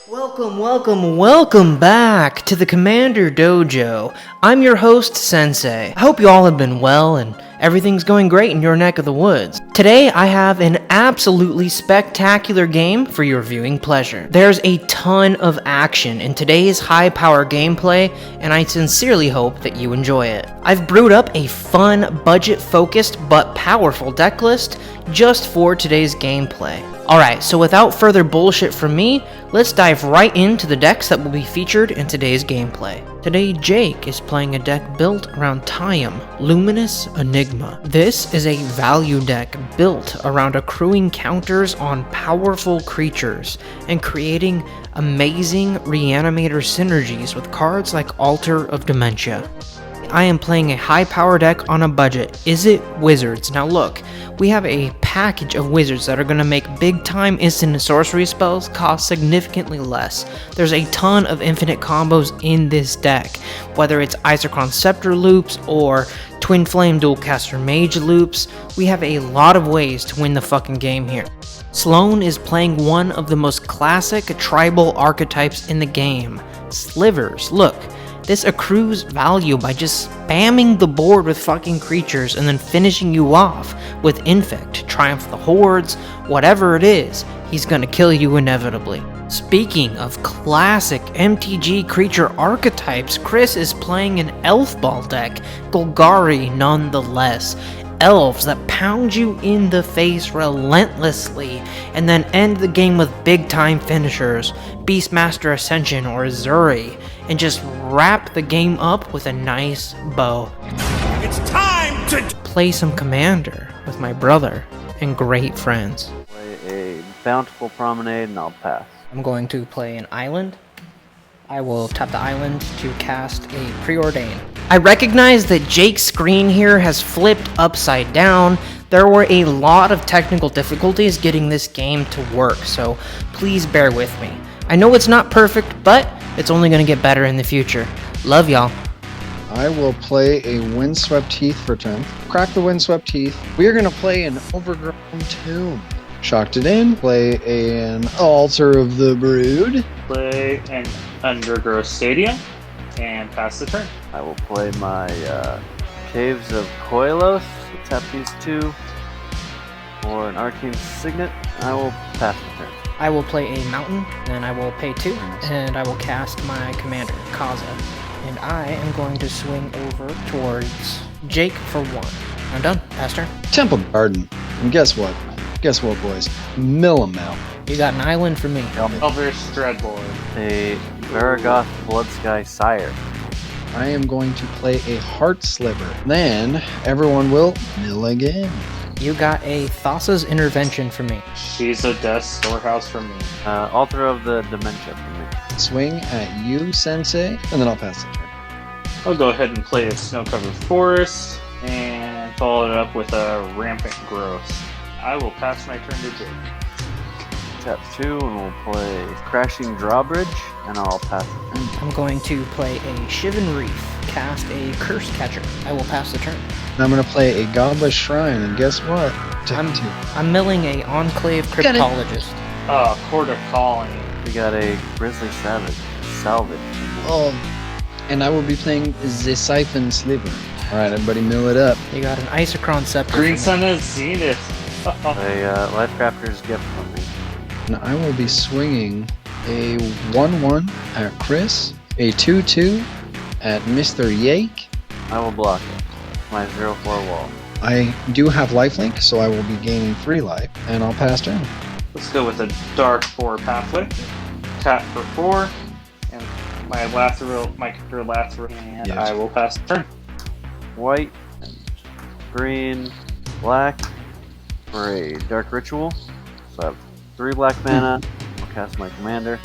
Welcome back to the Commander Dojo. I'm your host, Sensei. I hope you all have been well and everything's going great in your neck of the woods. Today, I have an absolutely spectacular game for your viewing pleasure. There's a ton of action in today's high-power gameplay, and I sincerely hope that you enjoy it. I've brewed up a fun, budget-focused, but powerful deck list just for today's gameplay. Alright, so without further bullshit from me, let's dive right into the decks that will be featured in today's gameplay. Today, Jake is playing a deck built around Tayam, Luminous Enigma. This is a value deck built around accruing counters on powerful creatures and creating amazing Reanimator synergies with cards like Altar of Dementia. I am playing a high power deck on a budget. Is it wizards? Now look, we have a package of wizards that are going to make big time instant and sorcery spells cost significantly less. There's a ton of infinite combos in this deck, whether it's Isochron Scepter loops or Twin Flame Dualcaster Mage loops. We have a lot of ways to win the fucking game here. Sloan is playing one of the most classic tribal archetypes in the game, Slivers. Look, this accrues value by just spamming the board with fucking creatures and then finishing you off with Infect, Triumph the Hordes, whatever it is, he's gonna kill you inevitably. Speaking of classic MTG creature archetypes, Chris is playing an Elf Ball deck, Golgari nonetheless. Elves that pound you in the face relentlessly and then end the game with big time finishers, Beastmaster Ascension or Zuri, and just wrap the game up with a nice bow. It's time to play some Commander with my brother and great friends. Play a Bountiful Promenade and I'll pass. I'm going to play an island. I will tap the island to cast a Preordain. I recognize that Jake's screen here has flipped upside down. There were a lot of technical difficulties getting this game to work, so please bear with me. I know it's not perfect, but it's only going to get better in the future. Love y'all. I will play a Windswept Heath for turn. Crack the Windswept Heath. We are going to play an Overgrown Tomb. Shocked it in. Play an Altar of the Brood. Play an Undergrowth Stadium and pass the turn. I will play my Caves of Koilos. Tap these two. For an Arcane Signet, I will pass the turn. I will play a mountain, and I will pay 2, and I will cast my commander, Kaza. And I am going to swing over towards Jake for 1. I'm done. Pass turn. Temple Garden. And guess what? Guess what, boys? Mill 'em out. You got an island for me. Elvish Dreadhorde. A Varagoth Bloodsky Sire. I am going to play a Heart Sliver. Then everyone will mill again. You got a Thassa's Intervention for me. She's a Death Storehouse for me. Altar of the Dementia for me. Swing at you, Sensei, and then I'll pass the turn. I'll go ahead and play a Snow-Covered Forest and follow it up with a Rampant Growth. I will pass my turn to Jake. Tap 2 and we'll play Crashing Drawbridge and I'll pass the turn. I'm going to play a Shivan Reef, cast a Curse Catcher. I will pass the turn. And I'm going to play a Godless Shrine, and guess what? Tap 2. I'm milling a Enclave Cryptologist. Court of Calling. We got a Grizzly Salvage. Oh, and I will be playing the Siphon Sliver. Alright, everybody mill it up. You got an Isochron Scepter. Green Sun of Zenith. A Lifecrafter's Gift from me. And I will be swinging a 1-1 at Chris, a 2-2 at Mr. Yake. I will block it. My 0-4 wall. I do have lifelink, so I will be gaining 3 life, and I'll pass turn. Let's go with a Dark 4 Pathway. Tap for 4. And my Lathril, my character Lathril. And Yes. I will pass the turn. White, and green, black for a Dark Ritual. So I have 3 black mana. I'll cast my commander.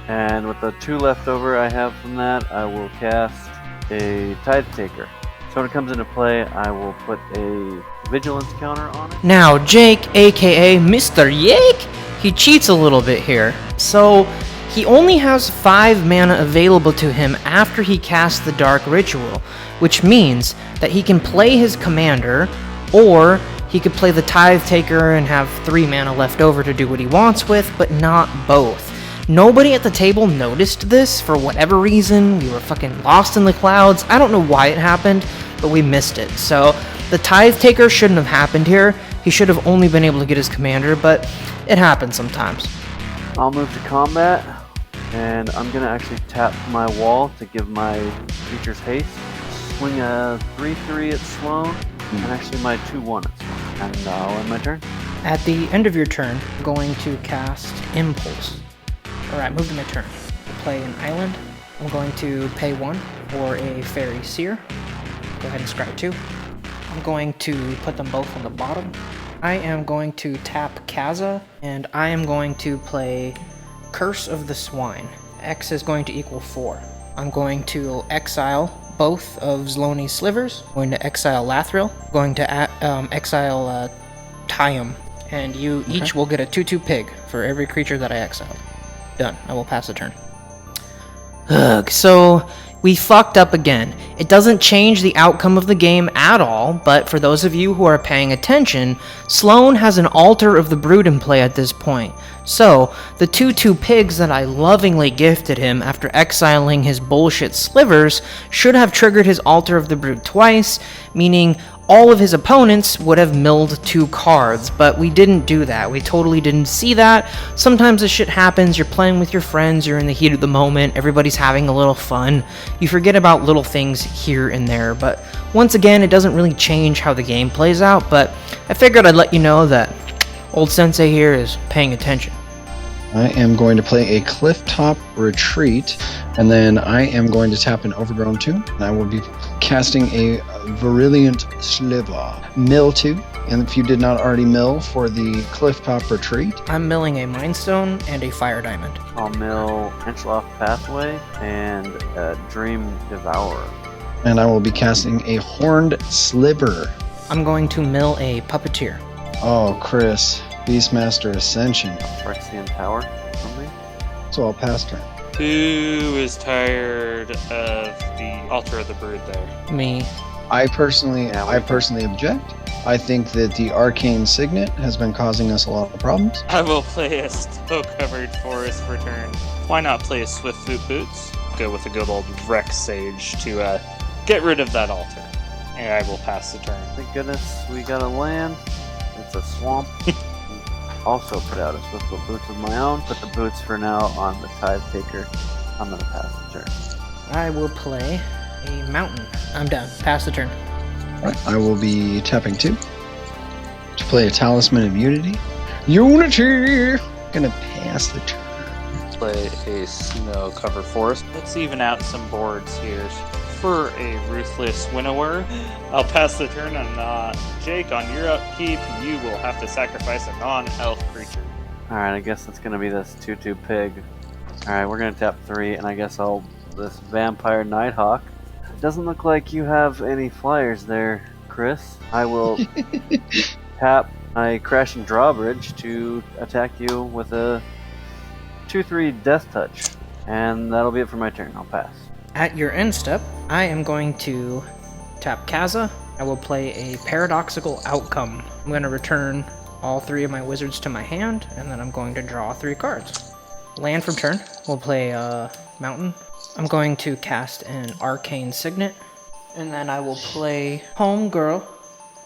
And with the 2 left over I have from that, I will cast a Tithe Taker. So when it comes into play, I will put a Vigilance counter on it. Now, Jake, aka Mr. Yake, he cheats a little bit here. So, he only has 5 mana available to him after he casts the Dark Ritual, which means that he can play his commander, or he could play the Tithe Taker and have 3 mana left over to do what he wants with, but not both. Nobody at the table noticed this for whatever reason. We were fucking lost in the clouds. I don't know why it happened, but we missed it. So the Tithe Taker shouldn't have happened here. He should have only been able to get his commander, but it happens sometimes. I'll move to combat, and I'm gonna actually tap my wall to give my creatures haste. Swing a 3/3 at Sloan, and actually my 2/1 at Sloan. And I'll end my turn. At the end of your turn, I'm going to cast Impulse. Alright, move to my turn. I'll play an island. I'm going to pay 1 for a Fairy Seer. Go ahead and scry 2. I'm going to put them both on the bottom. I am going to tap Kaza, and I am going to play Curse of the Swine. X is going to equal 4. I'm going to exile both of Zloni's Slivers. I'm going to exile Lathril. I'm going to exile Tayam. And you each will get a 2/2 pig for every creature that I exiled. Done. I will pass the turn. Ugh, so we fucked up again. It doesn't change the outcome of the game at all, but for those of you who are paying attention, Sloan has an Altar of the Brood in play at this point. So, the 2/2 pigs that I lovingly gifted him after exiling his bullshit Slivers should have triggered his Altar of the Brood twice, meaning all of his opponents would have milled 2 cards, but we didn't do that. We totally didn't see that. Sometimes this shit happens. You're playing with your friends, you're in the heat of the moment, everybody's having a little fun. You forget about little things here and there, but once again, it doesn't really change how the game plays out, but I figured I'd let you know that old Sensei here is paying attention. I am going to play a Clifftop Retreat, and then I am going to tap an Overgrown 2, and I will be casting a Virulent Sliver. Mill 2, and if you did not already mill for the Clifftop Retreat. I'm milling a Mind Stone and a Fire Diamond. I'll mill Henchloft Pathway and Dream Devourer. And I will be casting a Horned Sliver. I'm going to mill a Puppeteer. Oh, Chris. Beastmaster Ascension. Phyrexian Tower for me. So I'll pass turn. Who is tired of the Altar of the Brood there? Me. I personally object. I think that the Arcane Signet has been causing us a lot of problems. I will play a snow-covered forest for turn. Why not play a Swiftfoot Boots? Go with a good old Rex Sage to get rid of that altar. And I will pass the turn. Thank goodness we got a land. It's a swamp. Also put out a Swiftfoot Boots of my own. Put the boots for now on the Tithe Taker. I'm gonna pass the turn. I will play a Mountain. I'm done. Pass the turn. Right. I will be tapping 2 to play a Talisman of Unity. Unity! Gonna pass the turn. Play a snow-covered forest. Let's even out some boards here. For a Ruthless Winnower, I'll pass the turn on Jake. On your upkeep, you will have to sacrifice a non-elf creature. Alright, I guess that's gonna be this 2/2 pig. Alright, we're gonna tap 3, and I guess this Vampire Nighthawk. It doesn't look like you have any flyers there, Chris. I will tap my Crashing Drawbridge to attack you with a 2/3 Death Touch. And that'll be it for my turn. I'll pass. At your end step, I am going to tap Kaza. I will play a Paradoxical Outcome. I'm going to return all 3 of my wizards to my hand, and then I'm going to draw 3 cards. Land from turn. We'll play Mountain. I'm going to cast an Arcane Signet, and then I will play Homegirl.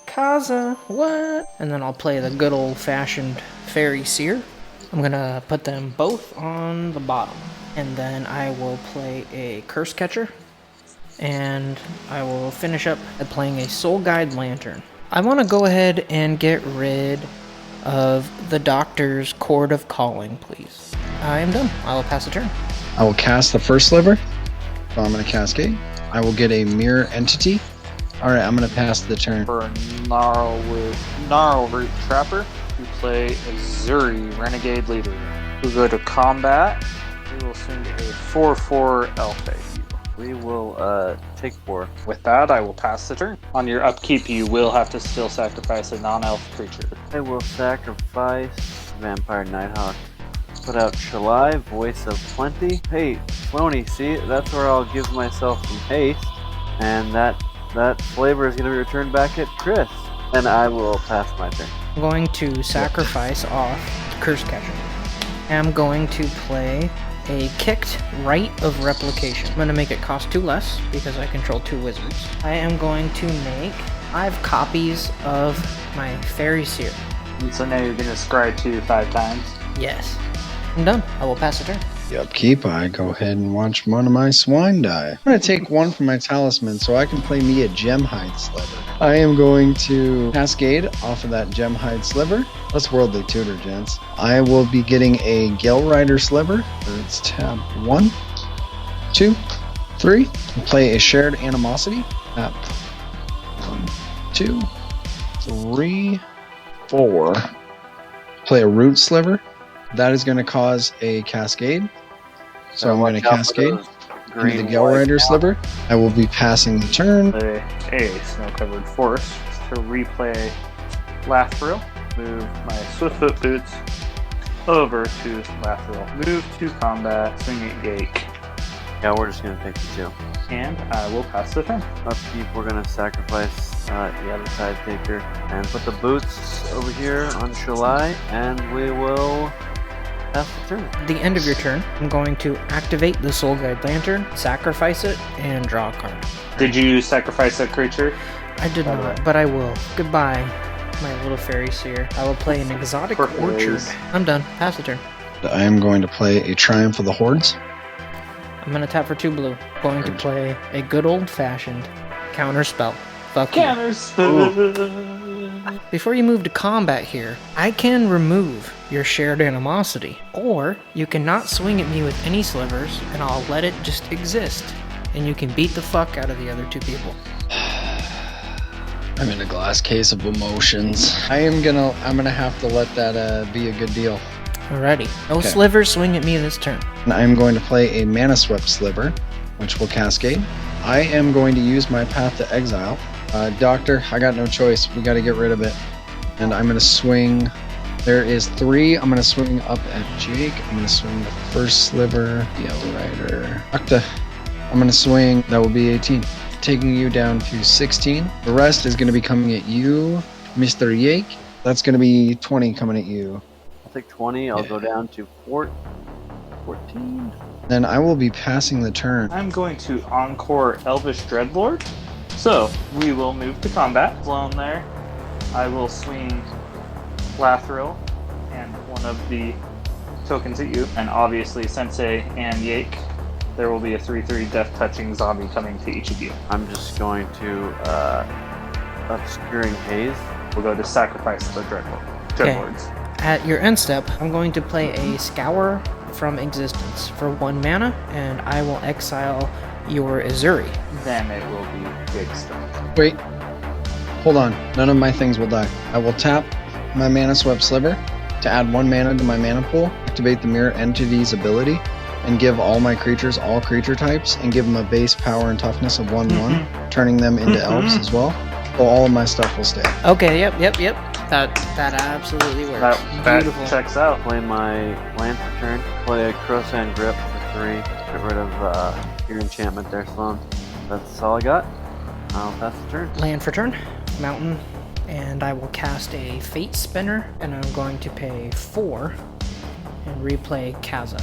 Kaza, what? And then I'll play the good old-fashioned Fairy Seer. I'm going to put them both on the bottom. And then I will play a Curse Catcher, and I will finish up by playing a Soul Guide Lantern. I want to go ahead and get rid of the Doctor's Chord of Calling, please. I am done. I will pass the turn. I will cast the first Sliver. So I'm going to cascade. I will get a Mirror Entity. Alright, I'm going to pass the turn. For a Gnarl Root Trapper, you play a Zuri Renegade Leader. We'll go to combat. We will send a 4/4 elf at you. We will take 4. With that, I will pass the turn. On your upkeep, you will have to still sacrifice a non-elf creature. I will sacrifice Vampire Nighthawk. Put out Shalai, Voice of Plenty. Hey, Floney, see, that's where I'll give myself some haste. And that flavor is going to be returned back at Chris. And I will pass my turn. I'm going to sacrifice off Curse Catcher. am going to play a Kicked Rite of Replication. I'm going to make it cost 2 less because I control 2 wizards. I am going to make 5 copies of my Fairy Seer. And so now you're going to scry 2 5 times. Yes. I'm done. I will pass the turn. The upkeep, I go ahead and watch one of my swine die. I'm going to take one from my talisman so I can play me a Gemhide Sliver. I am going to Cascade off of that Gemhide Sliver. Let's Worldly Tutor, gents. I will be getting a Gale Rider Sliver. Let's tap 1, 2, 3. Play a Shared Animosity. Tap 1, 2, 3, 4. Play a Root Sliver. That is going to cause a Cascade. So I'm going to Cascade into the Gale Rider Sliver. I will be passing the turn. A snow-covered forest to replay Lathril. Move my Swiftfoot Boots over to Lathril. Move to combat, swing at Yake. Yeah, we're just going to take the 2. And I will pass the turn. Upkeep, we're going to sacrifice the other side taker and put the boots over here on Shalai, and we will pass the turn. At the end of your turn, I'm going to activate the Soul Guide Lantern, sacrifice it, and draw a card. Did you sacrifice that creature? I did not, but I will. Goodbye, my little Fairy Seer. I will play an Exotic Perfect. Orchard. I'm done. Pass the turn. I am going to play a Triumph of the Hordes. I'm going to tap for 2 blue. Going to play a good old-fashioned counter spell. Fuck you. Before you move to combat here, I can remove your Shared Animosity, or you cannot swing at me with any slivers, and I'll let it just exist, and you can beat the fuck out of the other 2 people. I'm in a glass case of emotions. I'm gonna have to let that be a good deal. Alrighty. No Okay. slivers swing at me this turn. And I'm going to play a Mana Swept Sliver, which will Cascade. I am going to use my Path to Exile. Doctor, I got no choice. We got to get rid of it. And I'm going to swing. There is 3. I'm going to swing up at Jake. I'm going to swing the first Sliver. Yellow Rider. Octa. I'm going to swing. That will be 18. Taking you down to 16. The rest is going to be coming at you, Mr. Yake. That's going to be 20 coming at you. I'll take 20. I'll go down to 14. Then I will be passing the turn. I'm going to Encore Elvish Dreadlord. So, we will move to combat. Alone there. I will swing Lathril and one of the tokens at you. And obviously, Sensei and Yake. There will be a 3/3 death-touching zombie coming to each of you. I'm just going to Obscuring Haze. We'll go to sacrifice the Dreadlords. At your end step, I'm going to play a Scour from Existence for 1 mana, and I will exile your Azuri. Then it will be big stuff. Wait. Hold on. None of my things will die. I will tap my Mana Swept Sliver to add 1 mana to my mana pool, activate the Mirror Entity's ability, and give all my creatures all creature types, and give them a base power and toughness of 1/1, turning them into elves as well. So all of my stuff will stay. Okay, yep. That absolutely works. That Beautiful. checks out. Play my land for turn. Play a Crowsand Grip for 3. Get rid of your enchantment there, Sloan. That's all I got. I'll pass the turn. Land for turn, mountain, and I will cast a Fate Spinner, and I'm going to pay 4 and replay Kaza.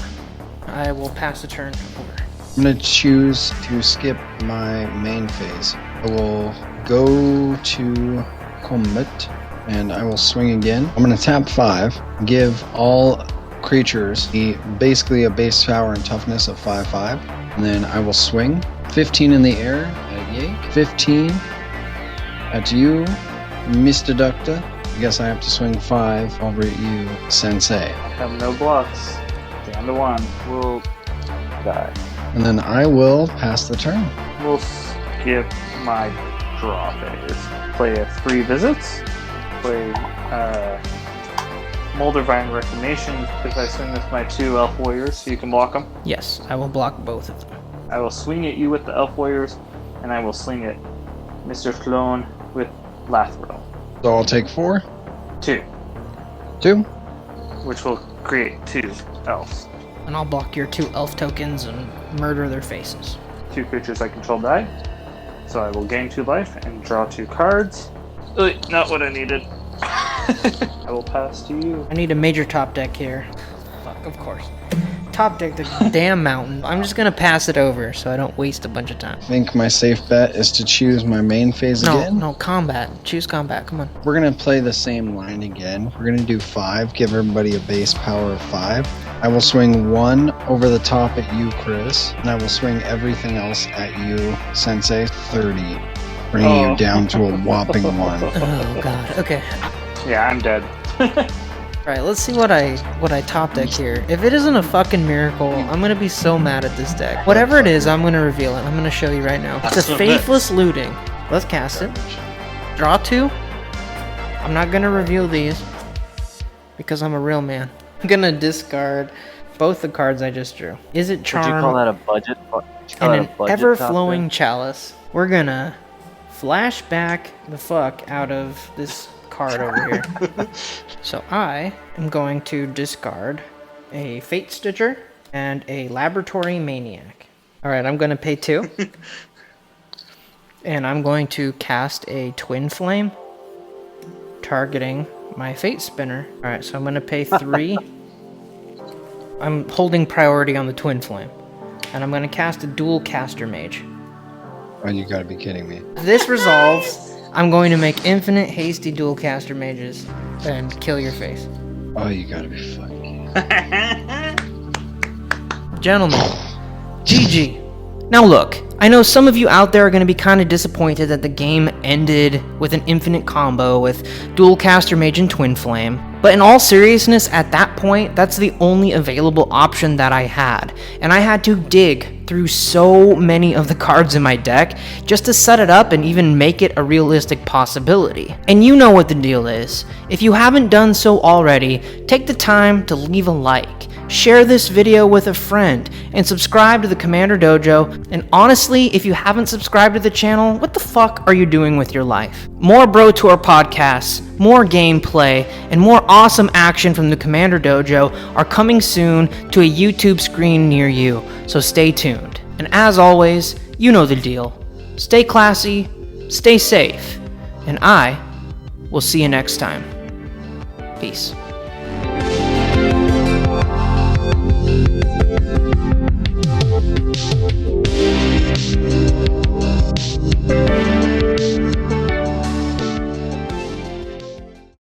I will pass the turn over. I'm going to choose to skip my main phase. I will go to Commit, and I will swing again. I'm going to tap 5, give all creatures basically a base power and toughness of 5/5, and then I will swing. 15 in the air at Yake, 15 at you, Mr. Doctor. I guess I have to swing 5 over at you, Sensei. I have no blocks. Down to 1. We'll die. And then I will pass the turn. We'll skip my draw phase. Play a 3 visits. Play Moldervine Reclamation if I swing with my 2 Elf Warriors, so you can block them. Yes, I will block both of them. I will swing at you with the Elf Warriors, and I will swing at Mr. Sloan with Lathril. So I'll take 4. 2, 2. which will create 2 elves. And I'll block your 2 elf tokens and murder their faces. 2 creatures I control die. So I will gain 2 life and draw 2 cards. Not what I needed. I will pass to you. I need a major top deck here. Fuck. of course. Top deck the damn mountain. I'm just gonna pass it over so I don't waste a bunch of time. I think my safe bet is to choose my main phase again. No, combat. Choose combat. Come on. We're gonna play the same line again. We're gonna do 5, give everybody a base power of 5. I will swing 1 over the top at you, Chris, and I will swing everything else at you, Sensei, 30, bringing you down to a whopping 1. Oh god. Okay. Yeah, I'm dead. Alright, let's see what I top deck here. If it isn't a fucking miracle, I'm gonna be so mad at this deck. Whatever it is, I'm gonna reveal it. I'm gonna show you right now. It's a Faithless Looting. Let's cast it. Draw 2. I'm not gonna reveal these because I'm a real man. I'm gonna discard both the cards I just drew. Is it Charm? Would you call that a budget? And an ever-flowing chalice. We're gonna flash back the fuck out of this card over here. So I am going to discard a Fate Stitcher and a Laboratory Maniac. Alright, I'm gonna pay 2. And I'm going to cast a Twin Flame, targeting my Fate Spinner. Alright, so I'm gonna pay 3. I'm holding priority on the Twin Flame. And I'm gonna cast a Dual Caster Mage. Oh, you gotta be kidding me. If this resolves, I'm going to make infinite hasty Dual Caster Mages and kill your face. Oh, you gotta be fucking. Gentlemen, GG. Now look, I know some of you out there are going to be kind of disappointed that the game ended with an infinite combo with Dual Caster Mage and Twin Flame, but in all seriousness, at that point, that's the only available option that I had, and I had to dig through so many of the cards in my deck just to set it up and even make it a realistic possibility. And you know what the deal is. If you haven't done so already, take the time to leave a like, share this video with a friend, and subscribe to the Commander Dojo. And honestly, if you haven't subscribed to the channel, what the fuck are you doing with your life? More Bro Tour podcasts, more gameplay, and more awesome action from the Commander Dojo are coming soon to a YouTube screen near you, so stay tuned. And as always, you know the deal. Stay classy, stay safe, and I will see you next time. Peace.